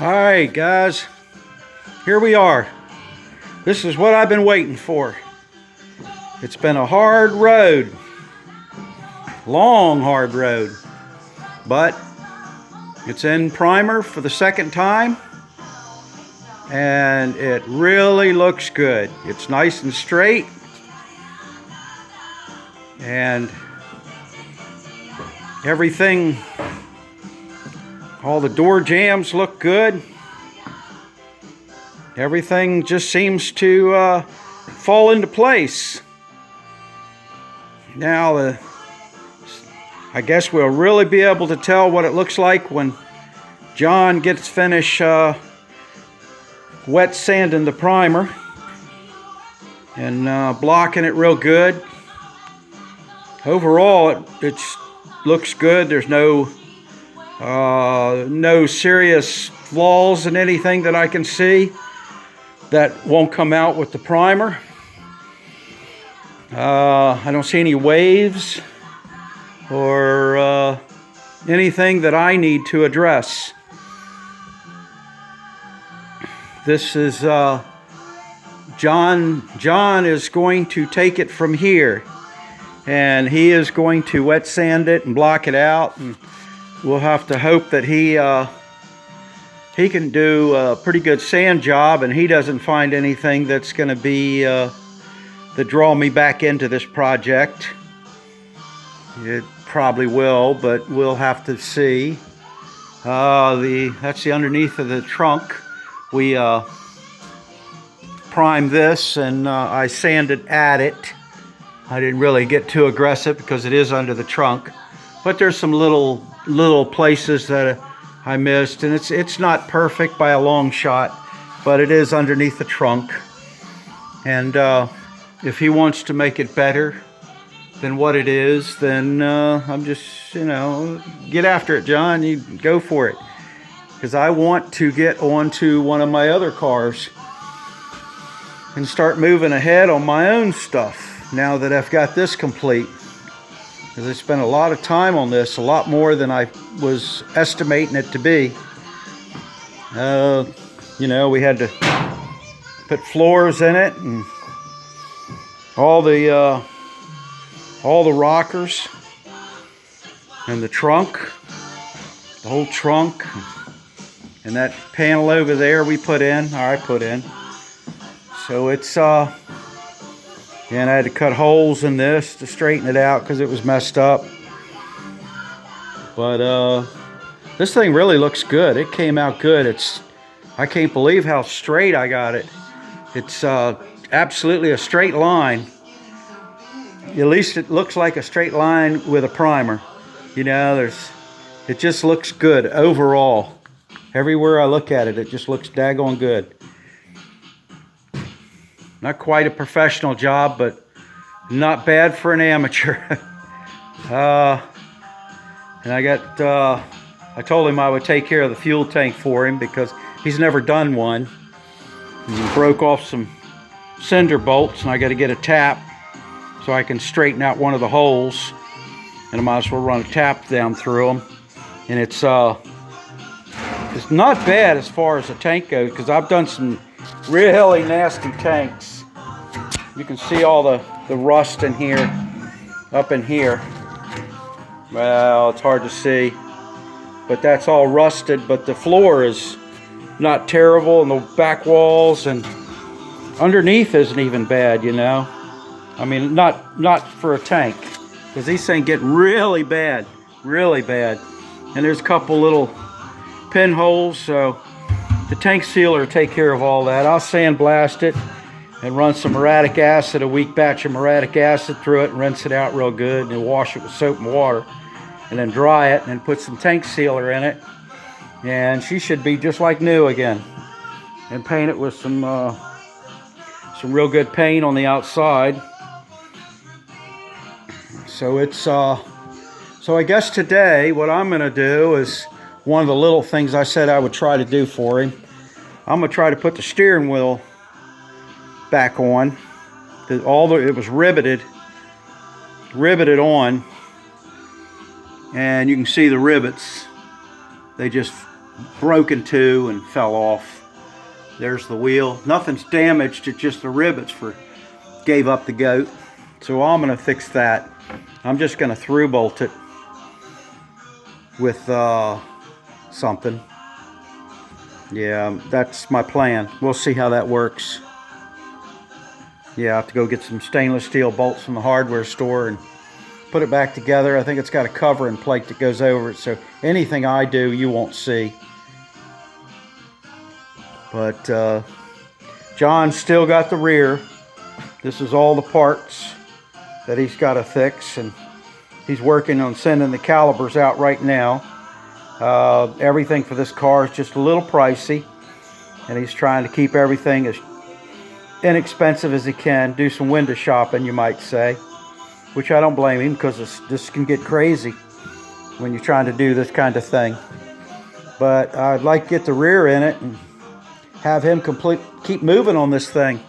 Alright guys, here we are. This is what I've been waiting for. It's been a hard road. Long hard road. But it's in primer for the second time. And it really looks good. It's nice and straight. And everything, all the door jambs look good. Everything just seems to fall into place. Now, I guess we'll really be able to tell what it looks like when John gets finished wet sanding the primer and blocking it real good. Overall, it looks good. There's no serious flaws in anything that I can see that won't come out with the primer. I don't see any waves or anything that I need to address. This is John. John is going to take it from here, and he is going to wet sand it and block it out, and we'll have to hope that he can do a pretty good sand job, and he doesn't find anything that's going to be that draw me back into this project. It probably will, but we'll have to see. That's the underneath of the trunk. We primed this, and I sanded at it. I didn't really get too aggressive because it is under the trunk, but there's some little places that I missed, and it's not perfect by a long shot, but it is underneath the trunk. And if he wants to make it better than what it is, then I'm just, get after it, John. You go for it, because I want to get onto one of my other cars and start moving ahead on my own stuff now that I've got this complete. Because I spent a lot of time on this, a lot more than I was estimating it to be. We had to put floors in it, and all the rockers, and the trunk, the whole trunk, and that panel over there we put in, or I put in. So it's and I had to cut holes in this to straighten it out because it was messed up. But this thing really looks good. It came out good. I can't believe how straight I got it. It's absolutely a straight line. At least it looks like a straight line with a primer. It just looks good overall. Everywhere I look at it, it just looks daggone good. Not quite a professional job, but not bad for an amateur. And I told him I would take care of the fuel tank for him because he's never done one. And he broke off some cinder bolts, and I got to get a tap so I can straighten out one of the holes. And I might as well run a tap down through them. And it's not bad as far as the tank goes, because I've done some really nasty tanks. You can see all the rust in here, up in here. Well, it's hard to see, but that's all rusted, but the floor is not terrible, and the back walls and underneath isn't even bad, I mean, not for a tank, because these things get really bad, and there's a couple little pinholes, so the tank sealer will take care of all that. I'll sandblast it and run some muriatic acid, a weak batch of muriatic acid through it, and rinse it out real good, and then wash it with soap and water, and then dry it, and then put some tank sealer in it, and she should be just like new again. And paint it with some real good paint on the outside. So so I guess today what I'm gonna do is one of the little things I said I would try to do for him. I'm gonna try to put the steering wheel back on. It was riveted on, and you can see the rivets. They just broke in two and fell off. There's the wheel. Nothing's damaged, it's just the rivets gave up the goat. So I'm gonna fix that. I'm just gonna through bolt it with something. Yeah, that's my plan. We'll see how that works. Yeah, I have to go get some stainless steel bolts from the hardware store and put it back together. I think it's got a covering plate that goes over it, so anything I do you won't see. But John's still got the rear. This is all the parts that he's got to fix, and he's working on sending the calipers out right now. Everything for this car is just a little pricey, and he's trying to keep everything as inexpensive as he can. Do some window shopping, you might say, which I don't blame him, because this can get crazy when you're trying to do this kind of thing. But I'd like to get the rear in it and have him keep moving on this thing.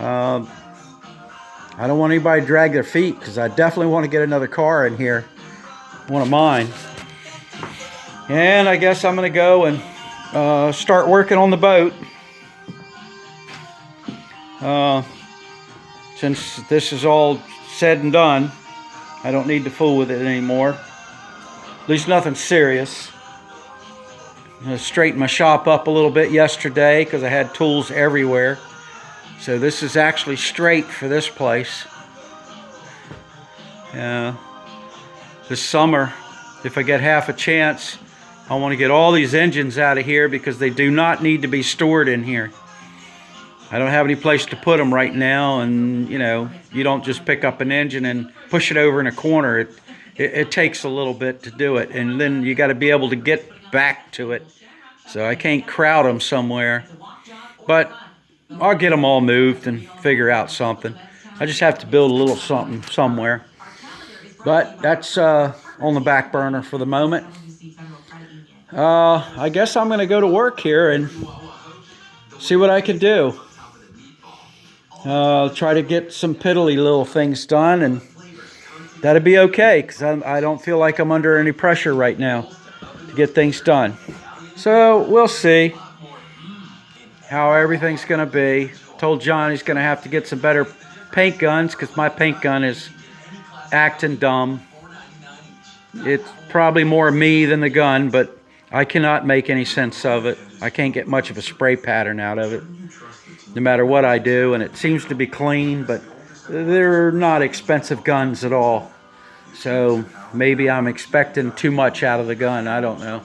I don't want anybody to drag their feet, because I definitely want to get another car in here, one of mine. And I guess I'm going to go and start working on the boat. Since this is all said and done, I don't need to fool with it anymore. At least nothing serious. I straightened my shop up a little bit yesterday because I had tools everywhere. So this is actually straight for this place. This summer, if I get half a chance, I want to get all these engines out of here because they do not need to be stored in here. I don't have any place to put them right now, and you know, you don't just pick up an engine and push it over in a corner. It takes a little bit to do it, and then you got to be able to get back to it. So I can't crowd them somewhere, but I'll get them all moved and figure out something. I just have to build a little something somewhere. But that's on the back burner for the moment. I guess I'm going to go to work here and see what I can do. Try to get some piddly little things done, and that'll be okay, because I don't feel like I'm under any pressure right now to get things done. So we'll see how everything's going to be. Told John he's going to have to get some better paint guns, because my paint gun is acting dumb. It's probably more me than the gun, but I cannot make any sense of it. I can't get much of a spray pattern out of it, no matter what I do, and it seems to be clean, but they're not expensive guns at all. So maybe I'm expecting too much out of the gun. I don't know.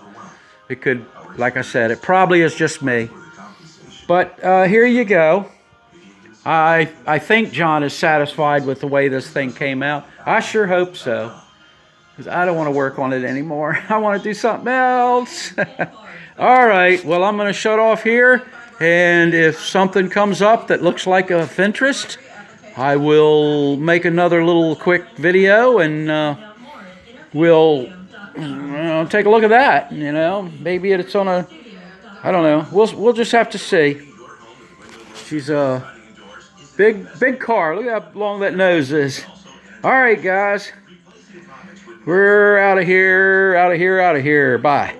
It could, like I said, it probably is just me. But here you go. I think John is satisfied with the way this thing came out. I sure hope so, because I don't want to work on it anymore. I want to do something else. All right, well, I'm going to shut off here, and if something comes up that looks like of interest, I will make another little quick video, and we'll take a look at that. You know, maybe it's on a, I don't know. We'll just have to see. She's a big car. Look how long that nose is. All right, guys. We're out of here. Bye.